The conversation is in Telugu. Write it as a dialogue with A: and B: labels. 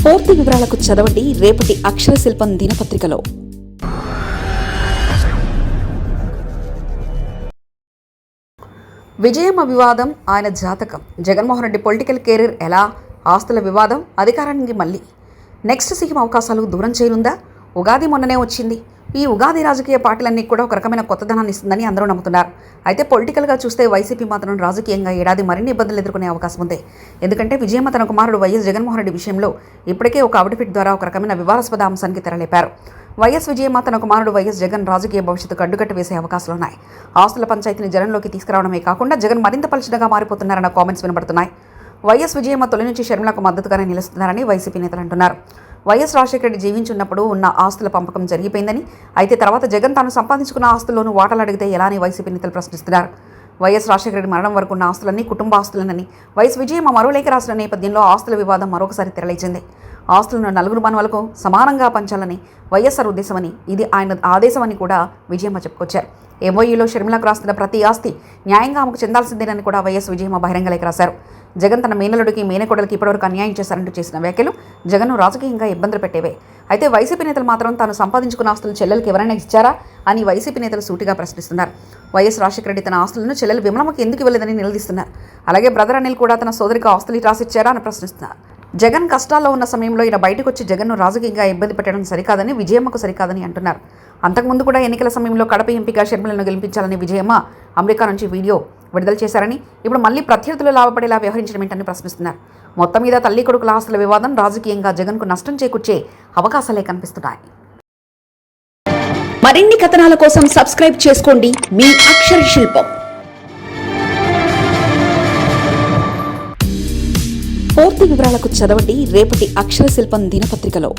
A: పూర్తి వివరాలకు చదవండి రేపటి అక్షర శిల్పం దినపత్రికలో. విజయమ్మ వివాదం ఆయన జాతకం. జగన్మోహన్ రెడ్డి పొలిటికల్ కెరీర్ ఎలా? ఆస్తుల వివాదం అధికారానికి మళ్ళీ నెక్స్ట్ సీఎం అవకాశాలు దూరం చేయనుందా? ఉగాది మొన్ననే వచ్చింది. ఈ ఉగాది రాజకీయ పార్టీలన్నీ కూడా ఒక రకమైన కొత్తదనాన్ని ఇస్తుందని అందరూ నమ్ముతున్నారు. అయితే పొలిటికల్గా చూస్తే వైసీపీ మాత్రం రాజకీయంగా ఏడాది మరిన్ని ఇబ్బందులు ఎదుర్కొనే అవకాశం ఉంది. ఎందుకంటే విజయమ్మ తన కుమారుడు వైఎస్ జగన్మోహన్ రెడ్డి విషయంలో ఇప్పటికే ఒక అఫిడవిట్ ద్వారా ఒక రకమైన వివాదాస్పద అంశానికి తెరలేపారు. వైఎస్ విజయమ్మ తన కుమారుడు వైఎస్ జగన్ రాజకీయ భవిష్యత్తుకు అడ్డుకట్ట వేసే అవకాశాలున్నాయి. ఆస్తుల పంచాయతీని జనంలోకి తీసుకురావడమే కాకుండా జగన్ మరింత పలుచనగా మారిపోతున్నారన్న కామెంట్స్ వినబడుతున్నాయి. వైఎస్ విజయమ్మ తొలి నుంచి షర్మిలకు మద్దతుగానే నిలుస్తున్నారని వైసీపీ నేతలు అంటున్నారు. వైఎస్ రాజశేఖర రెడ్డి జీవించున్నప్పుడు ఉన్న ఆస్తుల పంపకం జరిగిపోయిందని, అయితే తర్వాత జగన్ తాను సంపాదించుకున్న ఆస్తుల్లోనూ వాటాలు అడిగితే ఎలా అని వైసీపీ నేతలు ప్రశ్నిస్తున్నారు. వైఎస్ రాజశేఖర రెడ్డి మరణం వరకు ఉన్న ఆస్తులన్నీ కుటుంబ ఆస్తులనని వైఎస్ విజయమ్మ మరో లేఖ రాసిన నేపథ్యంలో ఆస్తుల వివాదం మరొకసారి తెరలేచింది. ఆస్తులను నలుగురు మనవలకు సమానంగా పంచాలని వైఎస్ఆర్ ఉద్దేశమని, ఇది ఆయన ఆదేశమని కూడా విజయమ్మ చెప్పుకొచ్చారు. ఎంఓయూలో షర్మిలకు రాస్తున్న ప్రతి ఆస్తి న్యాయంగా ఆమెకు చెందాల్సిందేనని కూడా వైఎస్ విజయమ్మ బహిరంగ లేఖ రాశారు. జగన్ తన మేనలుడికి మేనకోడలికి ఇప్పటివరకు అన్యాయం చేశారంటూ చేసిన వ్యాఖ్యలు జగన్ను రాజకీయంగా ఇబ్బందులు పెట్టేవే. అయితే వైసీపీ నేతలు మాత్రం తాను సంపాదించుకున్న ఆస్తులు చెల్లెలకు ఎవరైనా ఇచ్చారా అని వైసీపీ నేతలు సూటిగా ప్రశ్నిస్తున్నారు. వైఎస్ రాజశేఖర రెడ్డి తన ఆస్తులను చెల్లెలు విమలమ్మకి ఎందుకు ఇవ్వలేదని నిలదీస్తున్నారు. అలాగే బ్రదర్ అనిల్ కూడా తన సోదరికి ఆస్తులు రాసిచ్చారా అని ప్రశ్నిస్తున్నారు. జగన్ కష్టాల్లో ఉన్న సమయంలో ఈయన బయటకు వచ్చి జగన్ను రాజకీయంగా ఇబ్బంది పెట్టడం సరికాదని, విజయమ్మకు సరికాదని అంటున్నారు. అంతకుముందు కూడా ఎన్నికల సమయంలో కడప ఎంపీగా షర్మిలను గెలిపించాలని విజయమ్మ అమెరికా నుంచి వీడియో విడుదల చేశారని, ఇప్పుడు మళ్ళీ ప్రత్యర్థులు లాభపడేలా వ్యవహరించడం ఏంటని ప్రశ్నిస్తున్నారు. మొత్తం మీద తల్లి కొడుకుల ఆస్తుల వివాదం రాజకీయంగా జగన్కు నష్టం చేకూర్చే అవకాశాలే కనిపిస్తున్నాయి. మరిన్ని కథనాల కోసం సబ్స్క్రైబ్ చేసుకోండి మీ అక్షర శిల్పం. పూర్తి వివరాలకు చదవండి రేపటి అక్షర శిల్పం దినపత్రికలో.